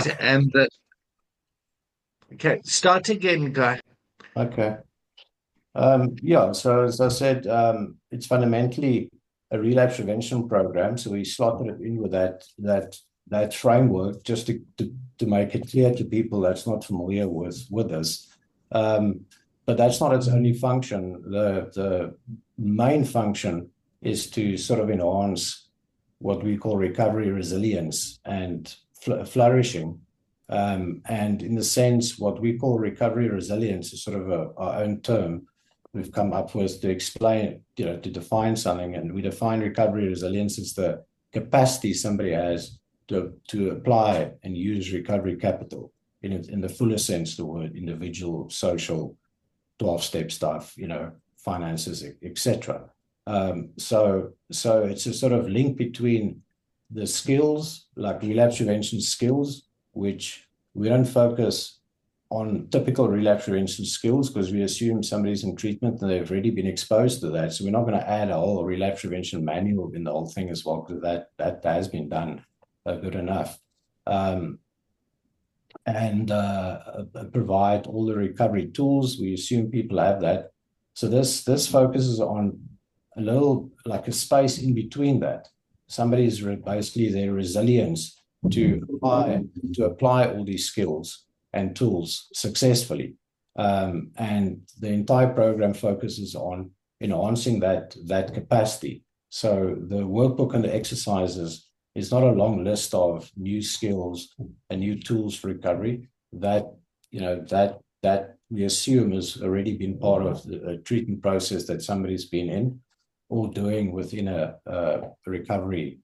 And okay, start again, Guy. Okay. Yeah, so as I said, it's fundamentally a relapse prevention program. So we slotted it in with that framework just to make it clear to people that's not familiar with this. Um, but that's not its only function. The main function is to sort of enhance what we call recovery resilience and flourishing. And in the sense, what we call recovery resilience is sort of our own term we've come up with to explain, to define something. And we define recovery resilience as the capacity somebody has to apply and use recovery capital in the fullest sense of the word, individual, social, 12-step stuff, finances, etc. So it's a sort of link between the skills, like relapse prevention skills, which we don't focus on typical relapse prevention skills because we assume somebody's in treatment and they've already been exposed to that. So we're not going to add a whole relapse prevention manual in the whole thing as well, because that has been done good enough. And provide all the recovery tools. We assume people have that. So this focuses on a little like a space in between that. Somebody's basically their resilience to apply all these skills and tools successfully. And the entire program focuses on enhancing that capacity. So the workbook and the exercises is not a long list of new skills and new tools for recovery that we assume has already been part of the treatment process that somebody's been in or doing within a recovery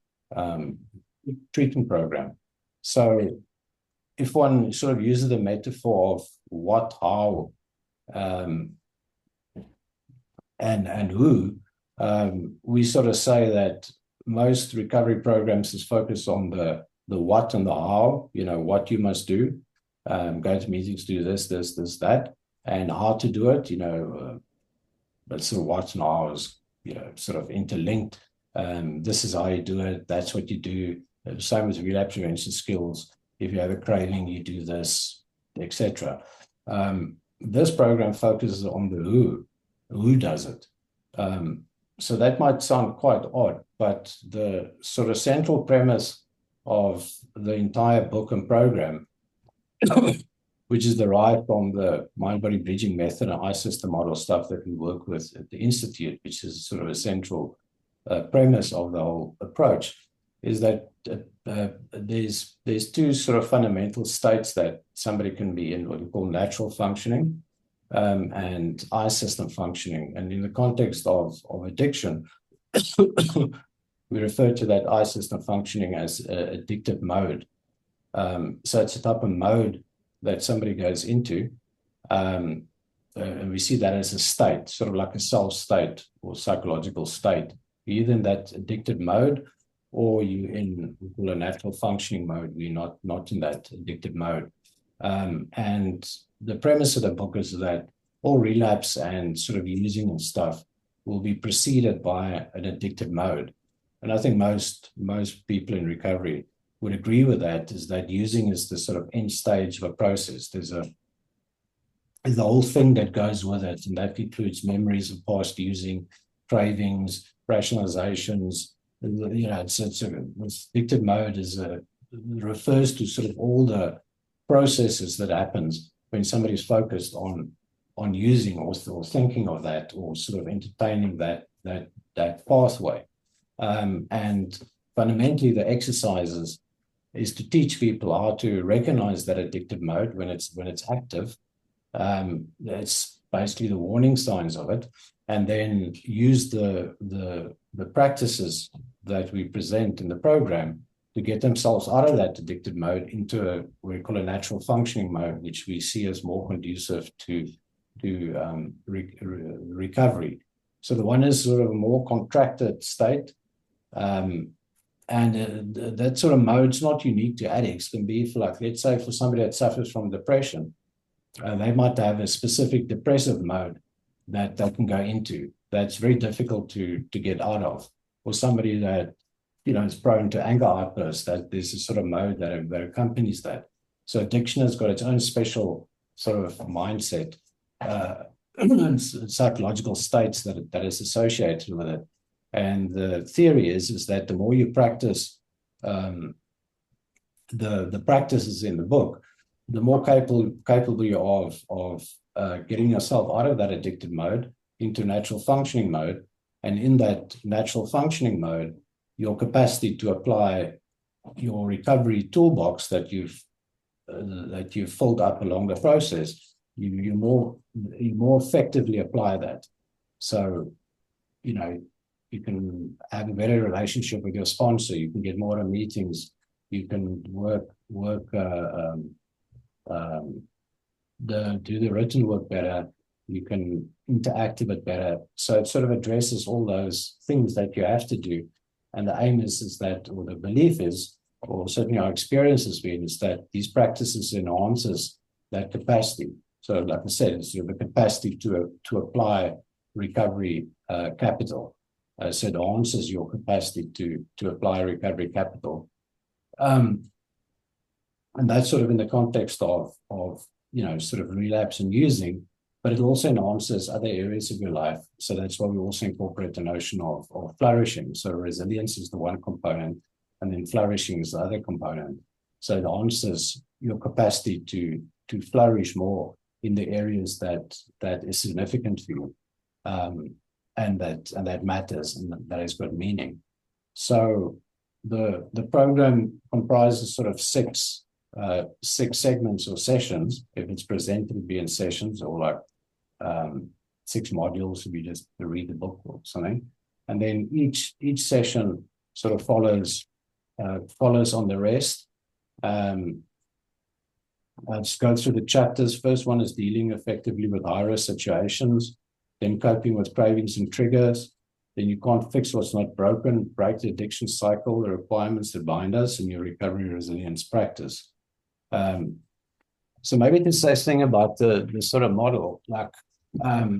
treatment program. So if one sort of uses the metaphor of what, how, and who, we sort of say that most recovery programs is focused on the what and the how, what you must do, go to meetings, do this, that, and how to do it, but sort of what and how is, sort of interlinked. This is how you do it. That's what you do. Same with relapse prevention skills. If you have a craving, you do this, etc. This program focuses on the who does it. So that might sound quite odd, but the sort of central premise of the entire book and program, which is derived from the mind-body bridging method and I-system model stuff that we work with at the Institute, which is sort of a central premise of the whole approach, is that there's two sort of fundamental states that somebody can be in, what we call natural functioning, and I-system functioning. And in the context of addiction, we refer to that I-system functioning as addictive mode. So it's a type of mode that somebody goes into, and we see that as a state, sort of like a self state or psychological state. You're either in that addicted mode or you're in what we call a natural functioning mode. We're not in that addicted mode. And the premise of the book is that all relapse and sort of using and stuff will be preceded by an addictive mode. And I think most people in recovery would agree with that, is that using is the sort of end stage of a process. There's the whole thing that goes with it, and that includes memories of past using, cravings, rationalizations. It's addictive mode refers to sort of all the processes that happens when somebody's focused on using or thinking of that or sort of entertaining that pathway. And fundamentally, the exercises is to teach people how to recognize that addictive mode when it's active. It's basically the warning signs of it, and then use the practices that we present in the program to get themselves out of that addictive mode into what we call a natural functioning mode, which we see as more conducive to recovery. So the one is sort of a more contracted state. And that sort of mode's not unique to addicts. It can be for, like, let's say for somebody that suffers from depression, they might have a specific depressive mode that they can go into that's very difficult to get out of. Or somebody that is prone to anger outbursts, that there's a sort of mode that accompanies that. So addiction has got its own special sort of mindset, psychological states that is associated with it. And the theory is that the more you practice the practices in the book, the more capable you are of getting yourself out of that addicted mode into natural functioning mode. And in that natural functioning mode, your capacity to apply your recovery toolbox that you've filled up along the process, you more effectively apply that. So, you can have a better relationship with your sponsor. You can get more meetings. You can do the written work better. You can interact a bit better. So it sort of addresses all those things that you have to do. And the aim is that, or the belief is, or certainly our experience has been, is that these practices enhances that capacity. So like I said, it's sort of a capacity to apply recovery capital. So it enhances your capacity to apply recovery capital. And that's sort of in the context of sort of relapse and using, but it also enhances other areas of your life. So that's why we also incorporate the notion of flourishing. So resilience is the one component, and then flourishing is the other component. So it enhances your capacity to flourish more in the areas that is significant for you, and that matters, and that has got meaning. So the program comprises sort of six segments or sessions. If it's presented to be in sessions, or like 6 modules if you just read the book or something. And then each session sort of follows on the rest. I'll just go through the chapters. First one is dealing effectively with high-risk situations, then coping with cravings and triggers. Then you can't fix what's not broken, break the addiction cycle, the requirements that bind us, in your recovery resilience practice. So maybe to say something about the sort of model, like I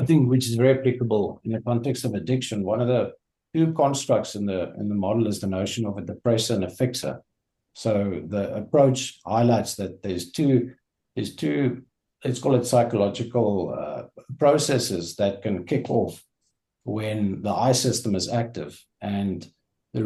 think which is very applicable in the context of addiction. One of the 2 constructs in the model is the notion of a depressor and a fixer. So the approach highlights that there's two, let's call it psychological processes that can kick off when the I system is active. And the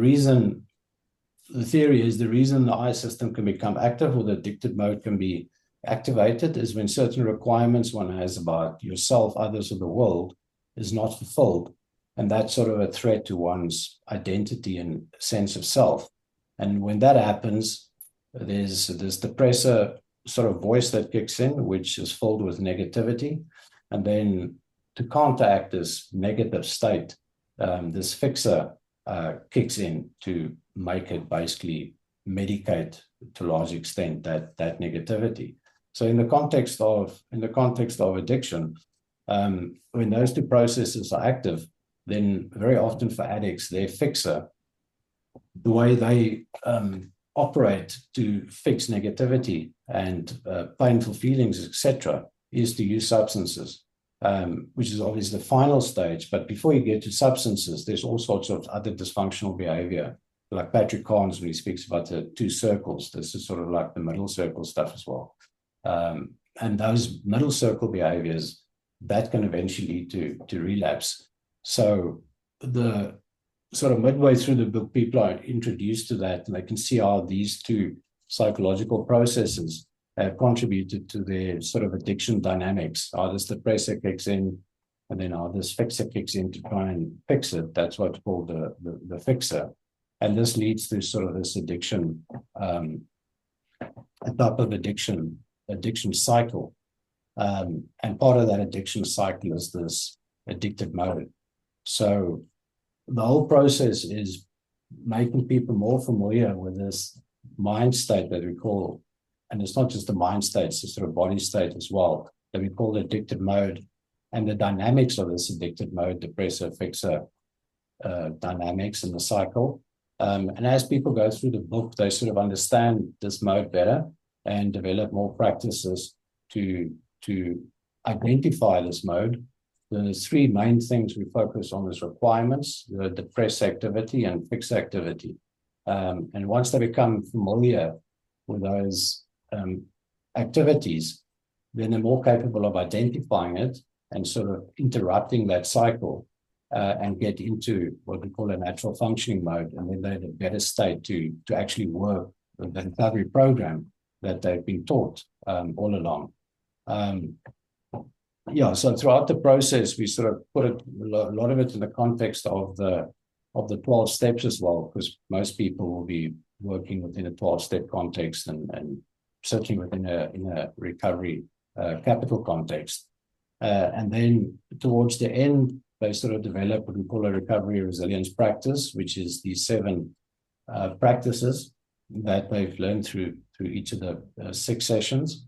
theory is the reason the I system can become active, or the addicted mode can be activated, is when certain requirements one has about yourself, others, or the world is not fulfilled. And that's sort of a threat to one's identity and sense of self. And when that happens, there's this depressor sort of voice that kicks in, which is filled with negativity. And then to counteract this negative state, this fixer kicks in to make it basically medicate to a large extent that negativity. So in the context of addiction, when those 2 processes are active, then very often for addicts, their fixer, the way they operate to fix negativity and painful feelings, etc., is to use substances, which is obviously the final stage. But before you get to substances, there's all sorts of other dysfunctional behavior. Like Patrick Carnes, when he speaks about the 2 circles, this is sort of like the middle circle stuff as well. And those middle circle behaviors, that can eventually lead to relapse. So the sort of midway through the book, people are introduced to that, and they can see how these 2 psychological processes have contributed to their sort of addiction dynamics. How this depressor kicks in, and then how this fixer kicks in to try and fix it. That's what's called the fixer. And this leads to sort of this addiction, a type of addiction cycle. And part of that addiction cycle is this addicted mode. So the whole process is making people more familiar with this mind state that we call, and it's not just the mind state, it's a sort of body state as well, that we call the addicted mode, and the dynamics of this addicted mode, depressor, fixer dynamics in the cycle. And as people go through the book, they sort of understand this mode better and develop more practices to identify this mode. The 3 main things we focus on is requirements, the depress activity, and fix activity. And once they become familiar activities, then they're more capable of identifying it and sort of interrupting that cycle and get into what we call a natural functioning mode, and then they're in a better state to actually work with the recovery program that they've been taught all along. So throughout the process, we sort of put a lot of it in the context of the 12 steps as well, because most people will be working within a 12-step context and certainly within a recovery capital context. And then towards the end, they sort of develop what we call a recovery resilience practice, which is these 7 practices that they've learned through each of the 6 sessions.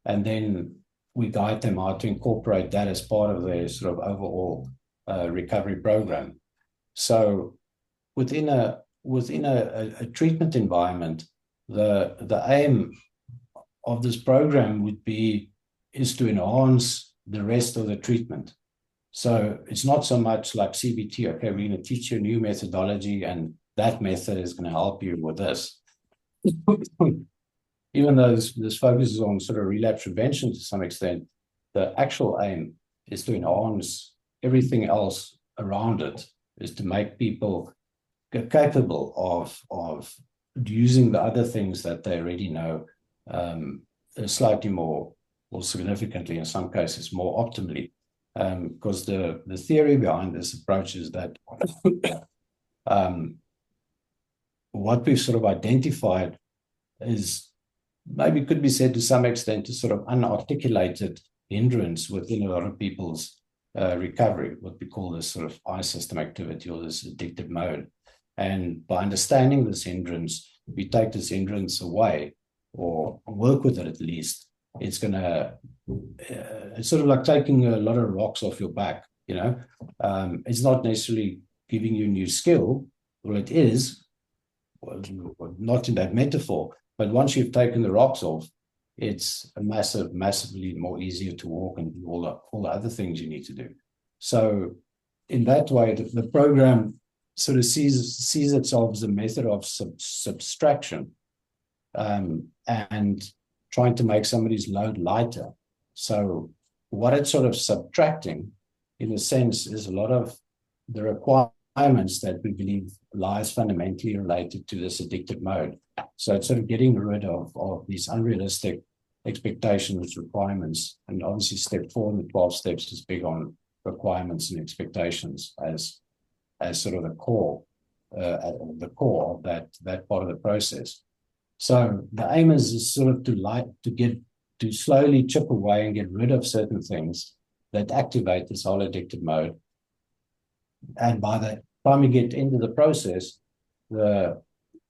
And then we guide them how to incorporate that as part of their sort of overall recovery program. So within a treatment environment, the aim of this program is to enhance the rest of the treatment. So it's not so much like CBT, okay, we're going to teach you a new methodology and that method is going to help you with this. Even though this focuses on sort of relapse prevention to some extent, the actual aim is to enhance everything else around it, is to make people capable of using the other things that they already know slightly more, or significantly, in some cases, more optimally. Because the theory behind this approach is that what we've sort of identified is maybe could be said to some extent to sort of unarticulated hindrance within a lot of people's recovery, what we call this sort of I system activity or this addictive mode. And by understanding this hindrance, we take this hindrance away or work with it at least. It's going to, it's sort of like taking a lot of rocks off your back, you know. It's not necessarily giving you a new skill, well, it is, well, not in that metaphor, but once you've taken the rocks off, it's a massively more easier to walk and do all the other things you need to do. So in that way, the program sort of sees itself as a method of subtraction and trying to make somebody's load lighter. So what it's sort of subtracting, in a sense, is a lot of the requirements that we believe lies fundamentally related to this addictive mode. So it's sort of getting rid of these unrealistic expectations, requirements, and obviously step 4 in the 12 steps is big on requirements and expectations as sort of the core of that part of the process. So the aim is sort of to slowly chip away and get rid of certain things that activate this whole addictive mode. And by the time you get into the process, the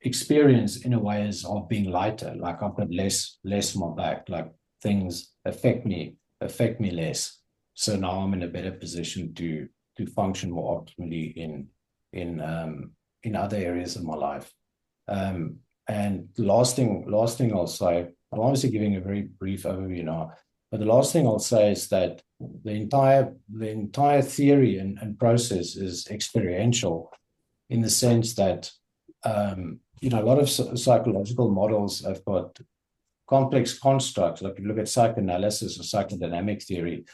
experience in a way is of being lighter, like I've got less on my back, like things affect me less. So now I'm in a better position to function more optimally in other areas of my life. And the last thing I'll say, I'm obviously giving a very brief overview now, but the last thing I'll say is that the entire theory and process is experiential, in the sense that a lot of psychological models have got complex constructs. Like if you look at psychoanalysis or psychodynamic theory,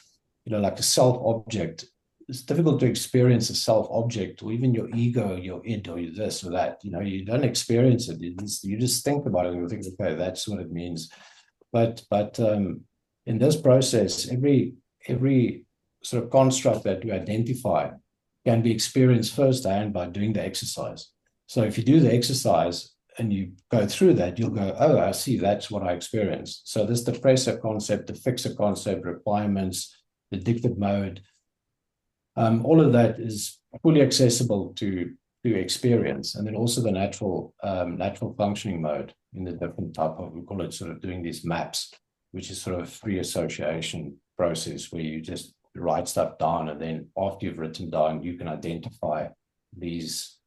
like a self-object. It's difficult to experience a self-object, or even your ego, your id, or this or that. You don't experience it. You just think about it and you think, okay, that's what it means. But in this process, every sort of construct that you identify can be experienced firsthand by doing the exercise. So if you do the exercise and you go through that, you'll go, oh, I see, that's what I experienced. So this depressor concept, the fixer concept, requirements, the addictive mode, all of that is fully accessible to experience. And then also the natural functioning mode in the different type of, we call it sort of doing these maps, which is sort of free association process where you just write stuff down, and then after you've written down, you can identify these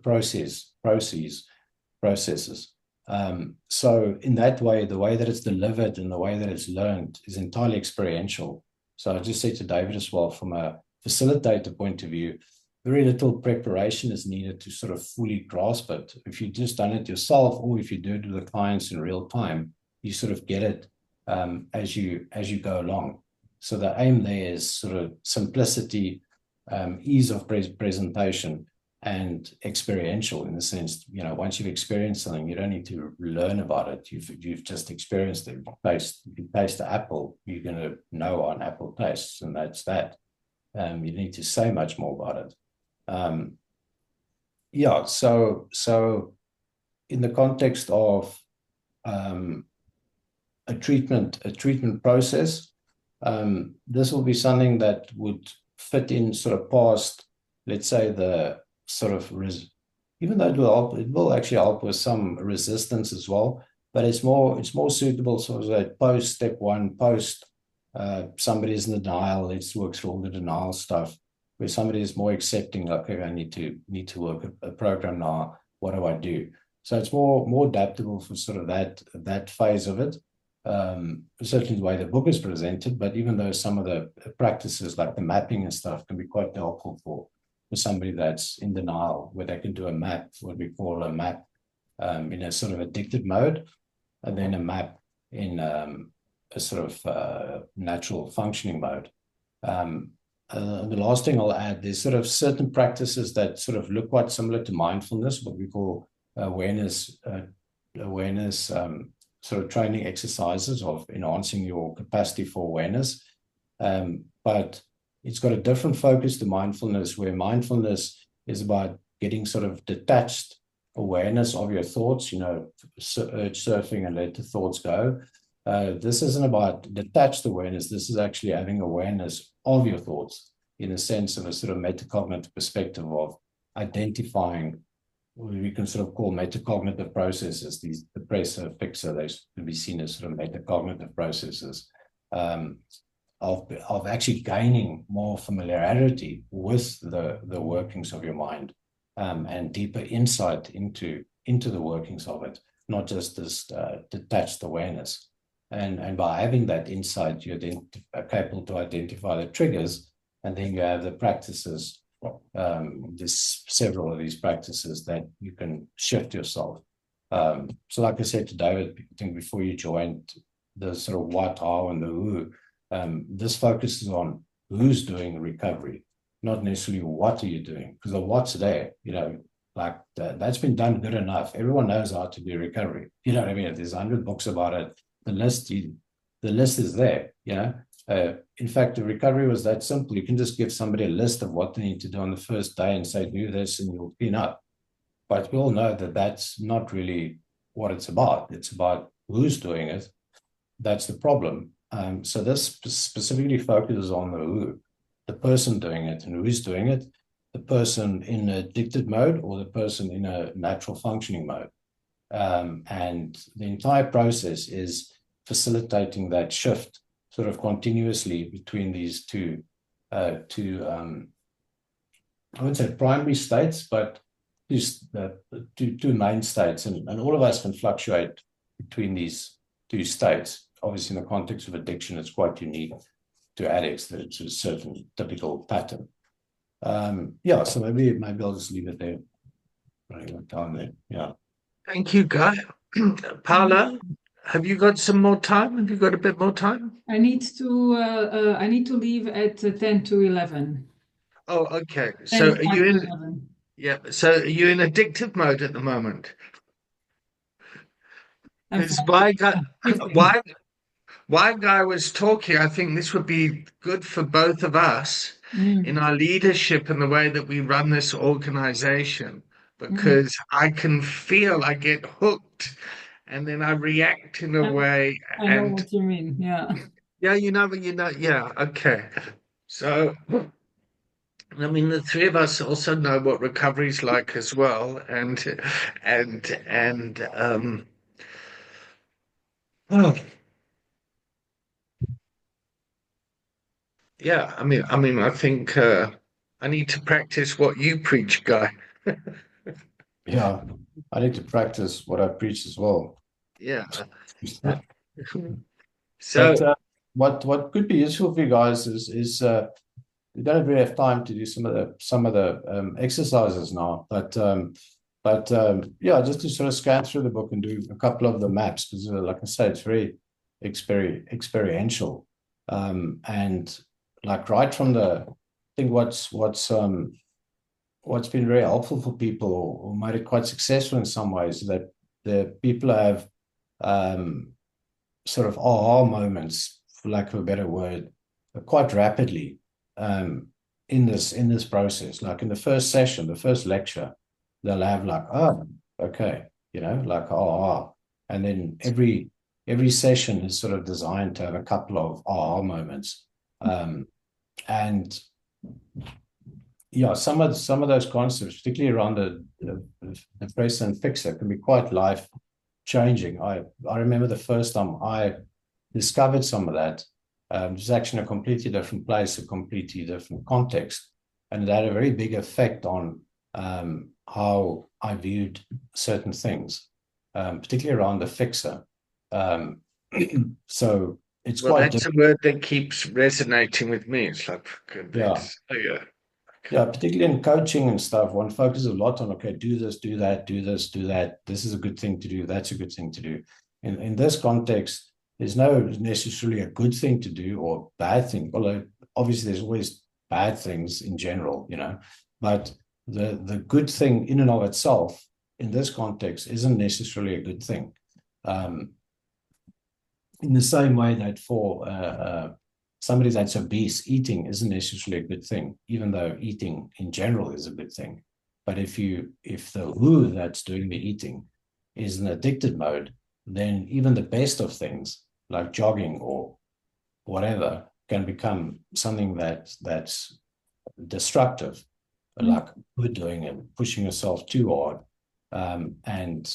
processes. So in that way, the way that it's delivered and the way that it's learned is entirely experiential. So I just said to David as well, from a facilitator point of view, very little preparation is needed to sort of fully grasp it. If you just done it yourself, or if you do it with the clients in real time, you sort of get it as you go along. So the aim there is sort of simplicity, ease of presentation, and experiential, in the sense, once you've experienced something, you don't need to learn about it. You've just experienced it. If you taste the apple, you're going to know how an apple tastes, and that's that. You need to say much more about it. Yeah, so in the context of a treatment process, this will be something that would fit in sort of past, let's say, the sort of even though it will actually help with some resistance as well, but it's more suitable sort of that post step one, post somebody's in denial, let's work through all the denial stuff, where somebody is more accepting, like, okay, I need to work a program now, what do I do? So it's more adaptable for sort of that phase of it. Certainly the way the book is presented, but even though some of the practices like the mapping and stuff can be quite helpful for somebody that's in denial, where they can do a map, what we call a map in a sort of addicted mode, and then a map in a sort of natural functioning mode. The last thing I'll add, there's sort of certain practices that sort of look quite similar to mindfulness, what we call awareness sort of training exercises of enhancing your capacity for awareness. But it's got a different focus to mindfulness, where mindfulness is about getting sort of detached awareness of your thoughts, urge surfing and let the thoughts go. This isn't about detached awareness. This is actually having awareness of your thoughts in the sense of a sort of metacognitive perspective of identifying what we can sort of call metacognitive processes. These depressor, fixer, they can be seen as sort of metacognitive processes of actually gaining more familiarity with the workings of your mind and deeper insight into the workings of it, not just this detached awareness. And by having that insight, you're then capable to identify the triggers, and then you have the practices. There's several of these practices that you can shift yourself. So like I said to David, I think before you joined, the sort of what, how, and the who, this focuses on who's doing the recovery, not necessarily what are you doing, because the what's there, like that's been done good enough. Everyone knows how to do recovery. You know what I mean? There's 100 books about it. The list is there, in fact, the recovery was that simple. You can just give somebody a list of what they need to do on the first day and say, do this, and you'll clean up. But we all know that that's not really what it's about. It's about who's doing it. That's the problem. So this specifically focuses on the who, the person doing it, and who's doing it, the person in addicted mode or the person in a natural functioning mode. And the entire process is facilitating that shift sort of continuously between these two I wouldn't say primary states, but two main states. And all of us can fluctuate between these two states. Obviously, in the context of addiction, it's quite unique to addicts. There's a certain typical pattern. So maybe I'll just leave it there. Running time there. Yeah. Thank you, Guy. Paula, have you got some more time? Have you got a bit more time? I need to leave at 10 to 11. Oh, okay. So are you in? 11. Yeah. So are you in addictive mode at the moment? Because why Guy was talking, I think this would be good for both of us in our leadership and the way that we run this organization, because I can feel I get hooked and then I react in a way. I know what you mean. Yeah. Yeah, yeah, okay. So, I mean, the three of us also know what recovery's like as well, oh, yeah. I think I need to practice what you preach, Guy. Yeah, I need to practice what I preach as well. Yeah. So, but what could be useful for you guys is we don't really have time to do some of the exercises now, but yeah, just to sort of scan through the book and do a couple of the maps, because like I say, it's very experiential, and like right from I think what's been very helpful for people, or made it quite successful in some ways, is that the people have sort of aha moments, for lack of a better word, quite rapidly, in this process. Like in the first session, the first lecture, they'll have like, oh, okay, like and then every session is sort of designed to have a couple of aha moments, and yeah, some of those concepts, particularly around the press and fixer, can be quite life changing. I remember the first time I discovered some of that. It was actually in a completely different place, a completely different context, and it had a very big effect on how I viewed certain things, particularly around the fixer. So it's Well, quite that's a word that keeps resonating with me. It's like, goodness. yeah. Oh, yeah. Yeah, particularly in coaching and stuff, one focuses a lot on, okay, do this, do that, do this, do that. This is a good thing to do. That's a good thing to do. In this context, there's no necessarily a good thing to do or bad thing. Although obviously there's always bad things in general, but the good thing in and of itself in this context isn't necessarily a good thing. In the same way that for somebody that's obese, eating isn't necessarily a good thing, even though eating in general is a good thing. But if the who that's doing the eating is in addicted mode, then even the best of things, like jogging or whatever, can become something that's destructive, like doing and pushing yourself too hard. And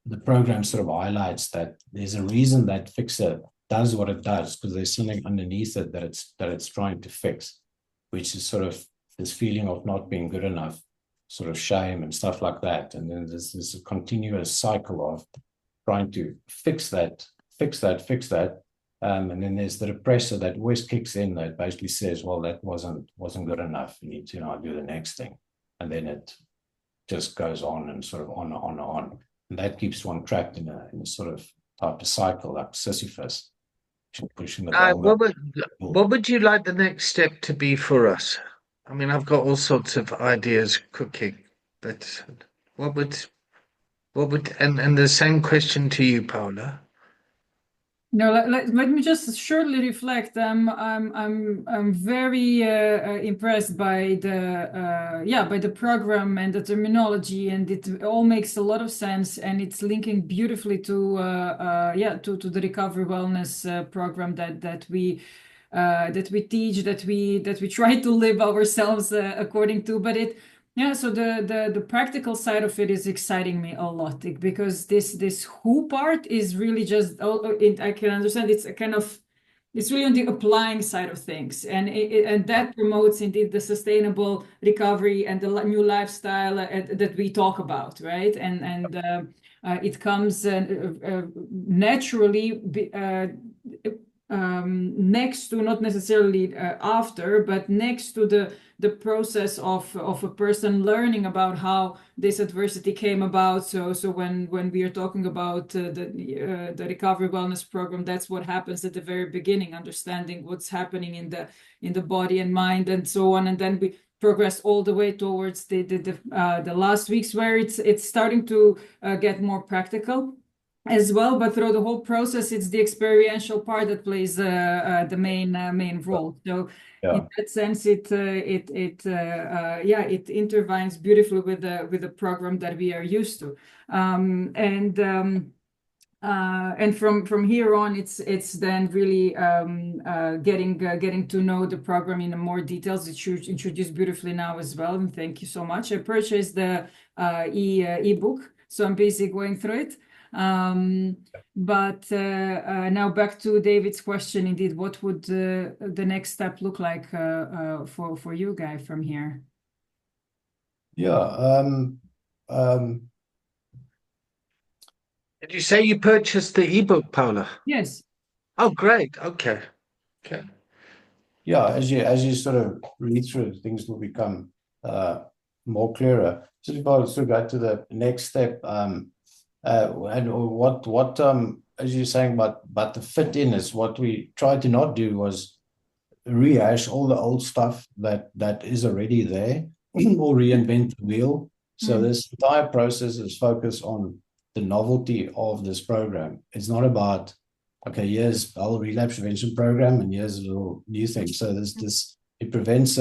the program sort of highlights that there's a reason that fixer does what it does, because there's something underneath it that it's trying to fix, which is sort of this feeling of not being good enough, sort of shame and stuff like that. And then there's this continuous cycle of trying to fix that. And then there's the depressor that always kicks in, that basically says, well, that wasn't good enough. You need to do the next thing. And then it just goes on and sort of on and on and on. And that keeps one trapped in a sort of type of cycle, like Sisyphus, pushing the boulder. What would you like the next step to be for us? I mean, I've got all sorts of ideas cooking, but what would, and the same question to you, Paula. No, let me just shortly reflect. I'm very impressed by the program and the terminology, and it all makes a lot of sense, and it's linking beautifully to the recovery wellness program that we teach, that we try to live ourselves according to. But so the practical side of it is exciting me a lot, because this who part is really just, I can understand it's a kind of, it's really on the applying side of things, and that promotes indeed the sustainable recovery and the new lifestyle that we talk about, right? And it comes naturally next to, not necessarily after, but next to the process of a person learning about how this adversity came about. So when we are talking about the recovery wellness program, that's what happens at the very beginning, understanding what's happening in the body and mind and so on, and then we progress all the way towards the last weeks, where it's starting to get more practical as well. But through the whole process, it's the experiential part that plays the main role. So in that sense, it intervenes beautifully with the program that we are used to, and from here on, it's then really getting to know the program in more details. It's introduced beautifully now as well, and thank you so much. I purchased the ebook, so I'm busy going through it. But now back to David's question. Indeed, what would the next step look like for you, Guy, from here? Did you say you purchased the ebook, Paula? Yes. Oh, great. Okay. yeah, as you sort of read through it, things will become more clearer. So if I sort of go to the next step, and what as you're saying about the fit in is what we tried to not do was rehash all the old stuff that is already there or reinvent the wheel. So this entire process is focused on the novelty of this program. It's not about, okay, here's the whole relapse prevention program and here's a little new thing. So it presents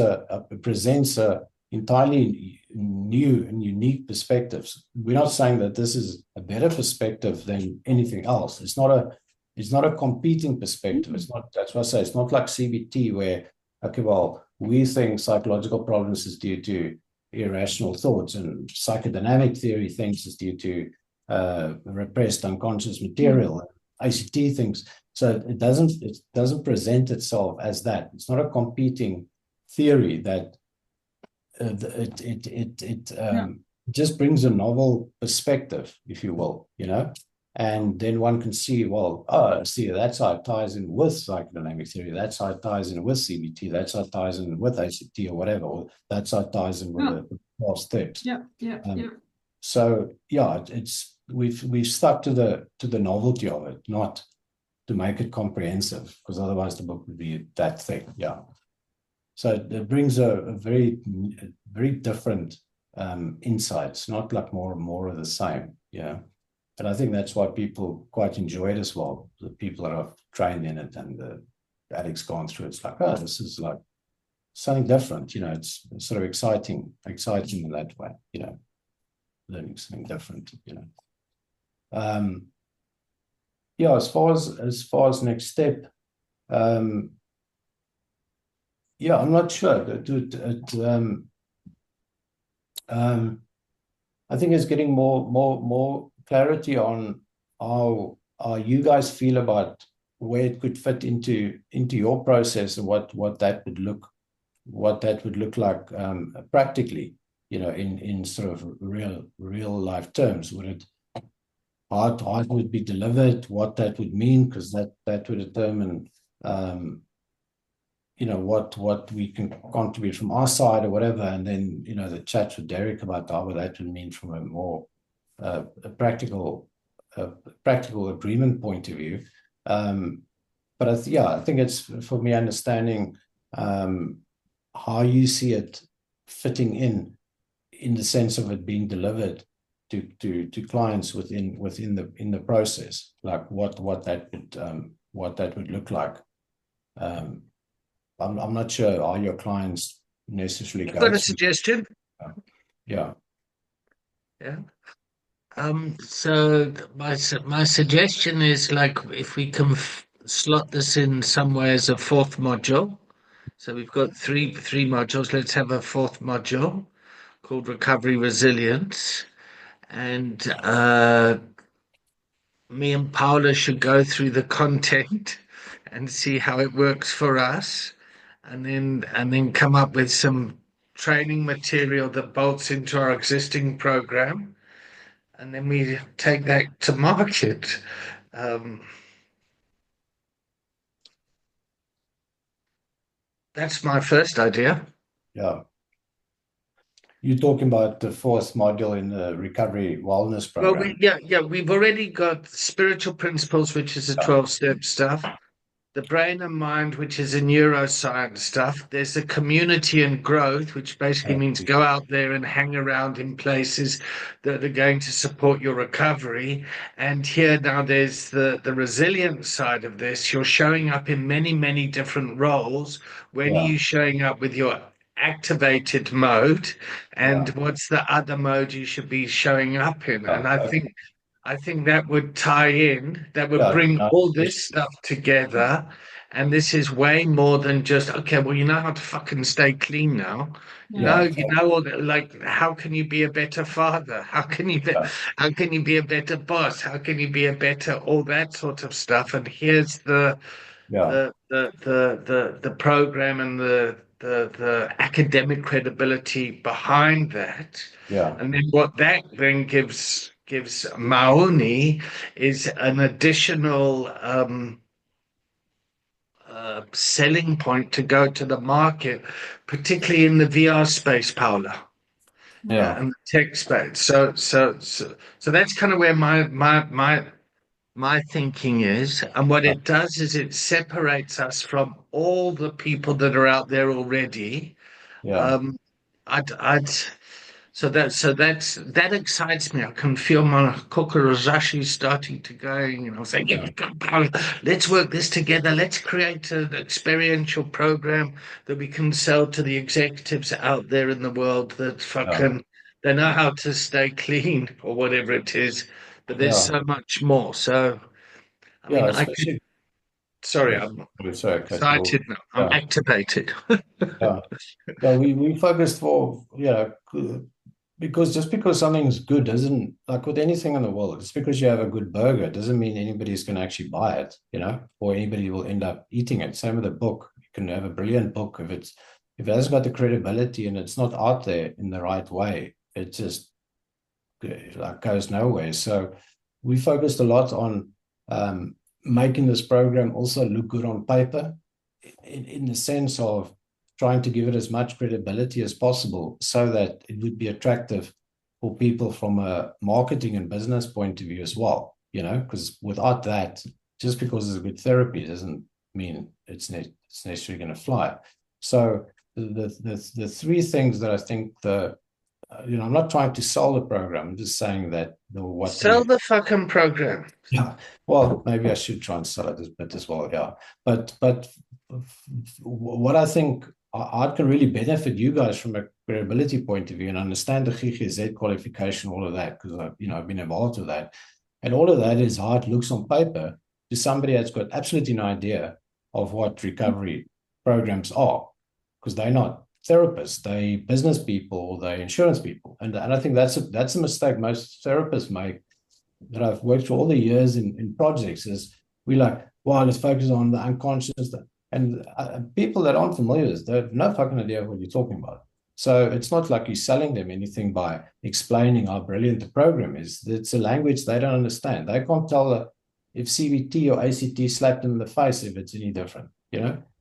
a entirely new and unique perspectives. We're not saying that this is a better perspective than anything else. It's not a competing perspective. It's not, that's what I say, it's not like CBT where, okay, well, we think psychological problems is due to irrational thoughts, and psychodynamic theory thinks it's due to repressed unconscious material. ICT thinks so. It doesn't present itself as that. It's not a competing theory that just brings a novel perspective, if you will, and then one can see, well, see, that's how it ties in with psychodynamic theory. That's how it ties in with CBT. That's how it ties in with ICT or whatever. Or that's how it ties in with the 12 steps. So yeah, we've stuck to the novelty of it, not to make it comprehensive, because otherwise the book would be that thick. Yeah. So it brings a very different insights, not like more of the same. Yeah. And I think that's why people quite enjoy it as well. The people that have trained in it and the addicts gone through it, it's like, oh, this is like something different. It's sort of exciting in that way, learning something different, Yeah, as far as next step, yeah, I'm not sure. I think it's getting more clarity on how you guys feel about where it could fit into your process and what that would look like practically, in sort of real life terms. Would it how it would be delivered, what that would mean, because that would determine what we can contribute from our side or whatever, and then the chat with Derek about what that would mean from a more a practical agreement point of view. But I think it's for me understanding how you see it fitting in the sense of it being delivered to clients within the process, like what that would look like. I'm not sure are your clients necessarily I've got a suggestion. Yeah. So my suggestion is, like, if we can slot this in somewhere as a fourth module. So we've got three modules. Let's have a fourth module called Recovery Resilience, and me and Paula should go through the content and see how it works for us, and then come up with some training material that bolts into our existing program, and then we take that to market. That's my first idea. Yeah. You're talking about the fourth module in the recovery wellness program. Well, we've already got spiritual principles, which is a 12-step stuff. The brain and mind, which is a neuroscience stuff. There's the community and growth, which basically means go out there and hang around in places that are going to support your recovery. And here now there's the resilience side of this. You're showing up in many, many different roles. When are you showing up with your activated mode, and what's the other mode you should be showing up in? And I think that would tie in, that would bring all this stuff together. And this is way more than just, okay, well, you know how to fucking stay clean now. All that, like, how can you be a better father? How can you be a better boss? How can you be a better, all that sort of stuff? And here's the program and the academic credibility behind that. And then what that then gives Maoni is an additional selling point to go to the market, particularly in the VR space, Paula, Yeah. and the tech space. So that's kind of where my thinking is, and what it does is it separates us from all the people that are out there already. Yeah. Um, I'd that excites me. I can feel my kokorozashi starting to go, saying, Yeah. let's work this together. Let's create an experiential program that we can sell to the executives out there in the world that Yeah. fucking they know how to stay clean or whatever it is. But there's Yeah. so much more. So I Yeah. mean, I could. Especially. Sorry, Yeah. I'm Sorry, cut you off. excited now. I'm Yeah. activated. Yeah. Yeah. We focused for, because just because something's good doesn't, like with anything in the world, just because you have a good burger doesn't mean anybody's going to actually buy it, or anybody will end up eating it. Same with a book. You can have a brilliant book if it hasn't got the credibility and it's not out there in the right way, it just like goes nowhere. So we focused a lot on making this program also look good on paper, in the sense of trying to give it as much credibility as possible so that it would be attractive for people from a marketing and business point of view as well, because without that, just because it's a good therapy doesn't mean it's necessarily going to fly. So the three things that I think I'm not trying to sell the program. I'm just saying that Sell the fucking program. yeah. Well, maybe I should try and sell it a bit as well. Yeah. But what I think I can really benefit you guys from a credibility point of view and understand the GGZ qualification, all of that, because I've been involved with that. And all of that is how it looks on paper to somebody that's got absolutely no idea of what recovery programs are, because they're not therapists, they business people, they insurance people. And I think that's a mistake most therapists make that I've worked for all the years in projects is we like, well, let's focus on the unconscious. And people that aren't familiar with this, they have no fucking idea what you're talking about. So it's not like you're selling them anything by explaining how brilliant the program is. It's a language they don't understand. They can't tell if CBT or ACT slapped them in the face if it's any different,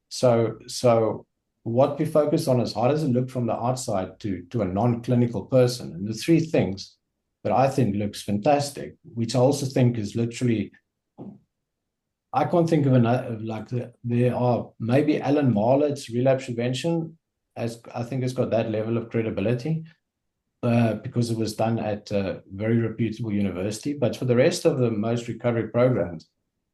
So what we focus on is how does it look from the outside to a non-clinical person? And the three things that I think looks fantastic, which I also think is literally, I can't think of another, there are maybe Alan Marlett's relapse prevention, as I think it's got that level of credibility because it was done at a very reputable university. But for the rest of the most recovery programs,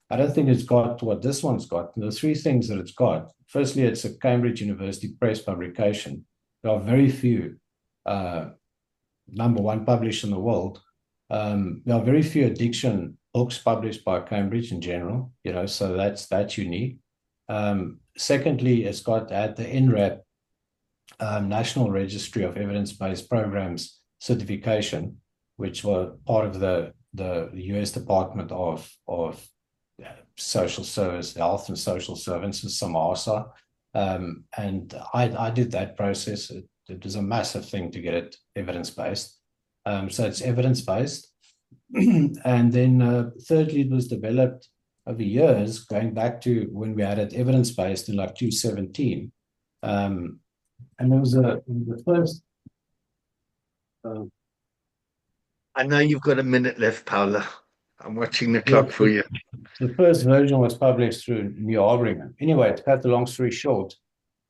I don't think it's got what this one's got. And the three things that it's got, firstly, it's a Cambridge University Press publication. There are very few number one published in the world. There are very few addiction books published by Cambridge in general, so that's unique. Secondly, it's got at the NRAP, National Registry of Evidence-Based Programs certification, which was part of the US Department of Social Service, Health and Social Services, SAMASA. And I did that process. It was a massive thing to get it evidence-based. So it's evidence-based. And then thirdly, it was developed over years, going back to when we had it evidence-based in like 2017. And there was the first... I know you've got a minute left, Paula. I'm watching the clock for you. The first version was published through New Albringham. Anyway, to cut the long story short,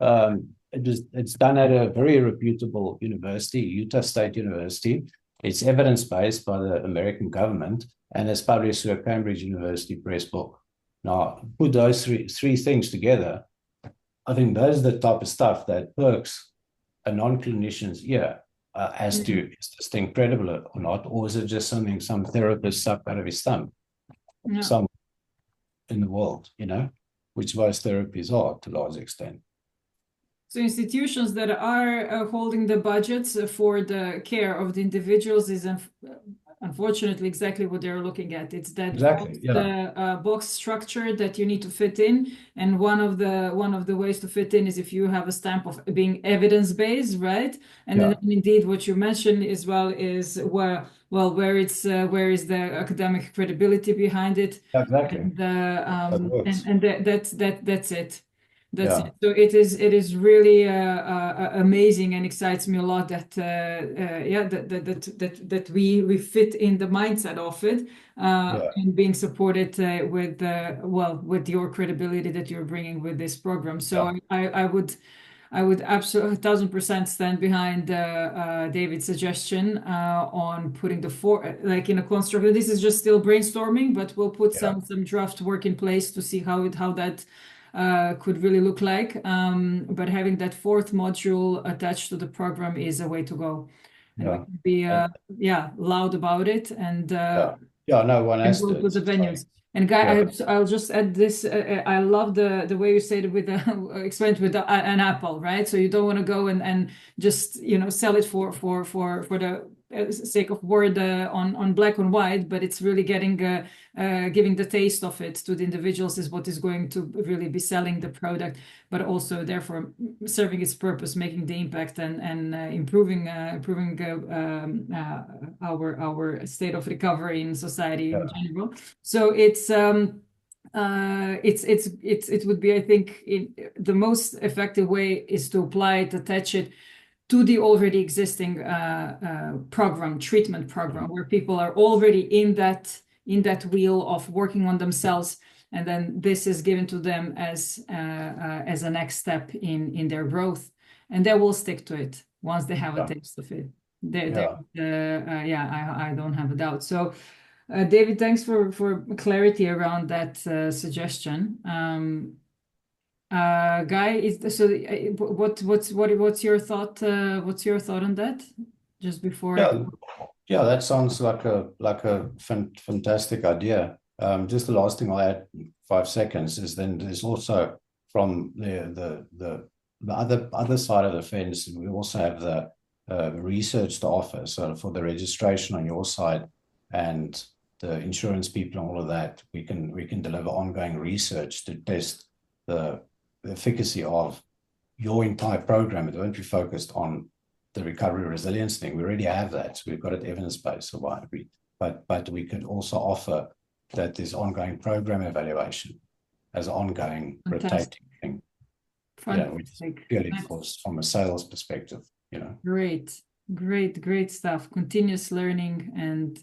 it's done at a very reputable university, Utah State University. It's evidence-based by the American government, and it's published through a Cambridge University Press book. Now, put those three things together, I think those are the type of stuff that perks a non-clinician's ear as to, is this thing credible or not, or is it just something some therapist sucked out of his thumb? Yeah. Some in the world, which most therapies are to a large extent. So institutions that are holding the budgets for the care of the individuals is unfortunately exactly what they're looking at. It's that box structure that you need to fit in, and one of the ways to fit in is if you have a stamp of being evidence-based, right? And then indeed what you mentioned as well is where well, where is the academic credibility behind it? Exactly. And works. that's it. That's Yeah. it. So it is really amazing and excites me a lot that yeah that we fit in the mindset of it and being supported with well with your credibility that you're bringing with this program. So I would absolutely 1,000% stand behind David's suggestion on putting like in a construct. This is just still brainstorming, but we'll put some draft work in place to see how that could really look like. But having that fourth module attached to the program is a way to go, and we can be loud about it and No, one has go to. to the venues. And Guy, I'll just add this. I love the way you said it with explained with an apple, right? So you don't want to go and just sell it for the sake of word on black and white, but it's really giving the taste of it to the individuals is what is going to really be selling the product, but also therefore serving its purpose, making the impact and improving our state of recovery in society in general. So it would be, I think, the most effective way is to apply it, attach it to the already existing treatment program, where people are already in that wheel of working on themselves, and then this is given to them as a next step in their growth, and they will stick to it once they have a taste of it. I don't have a doubt. So, David, thanks for clarity around that suggestion. Guy, what's your thought? What's your thought on that? Just before that sounds like a fantastic idea. Just the last thing I'll add, 5 seconds, is then there's also from the other side of the fence, we also have the research to offer. So for the registration on your side and the insurance people and all of that, we can deliver ongoing research to test the efficacy of your entire program. It won't be focused on the recovery resilience thing. We already have that. So we've got it evidence-based. So but we could also offer that there's ongoing program evaluation as an ongoing rotating thing. Fantastic. Purely from a sales perspective, Great stuff. Continuous learning and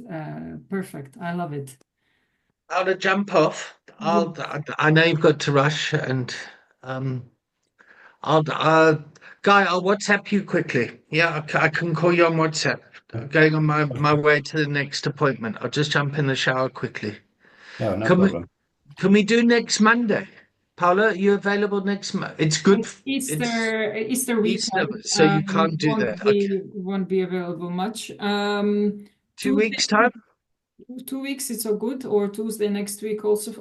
perfect. I love it. I'll jump off. I know you've got to rush, and I'll Guy, I'll WhatsApp you quickly. Yeah, I can call you on WhatsApp. I'm going on my way to the next appointment. I'll just jump in the shower quickly. No problem. Can we do next Monday? Paula, are you available next Monday? It's good. Easter weekend. So you can't do that. Won't be available much. 2 weeks time? 2 weeks, it's so good. Or Tuesday next week also.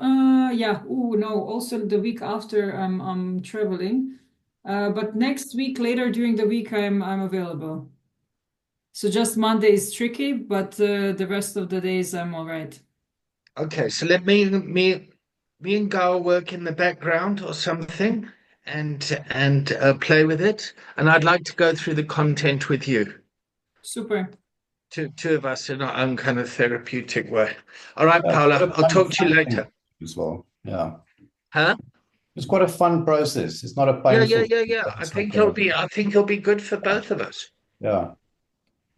Yeah. Oh no. Also the week after, I'm traveling. But next week, later during the week, I'm available. So just Monday is tricky, but the rest of the days I'm all right. Okay, so let me and Gal work in the background or something and play with it. And I'd like to go through the content with you. Super. Two of us in our own kind of therapeutic way. All right, Paula, I'll talk to you later. As well. Yeah. Huh? It's quite a fun process. It's not a painful. Yeah. I think it'll be good for both of us. Yeah.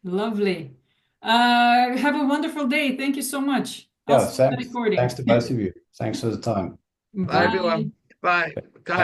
Lovely. Have a wonderful day. Thank you so much. Thanks to both of you. Thanks for the time. Bye everyone. Bye.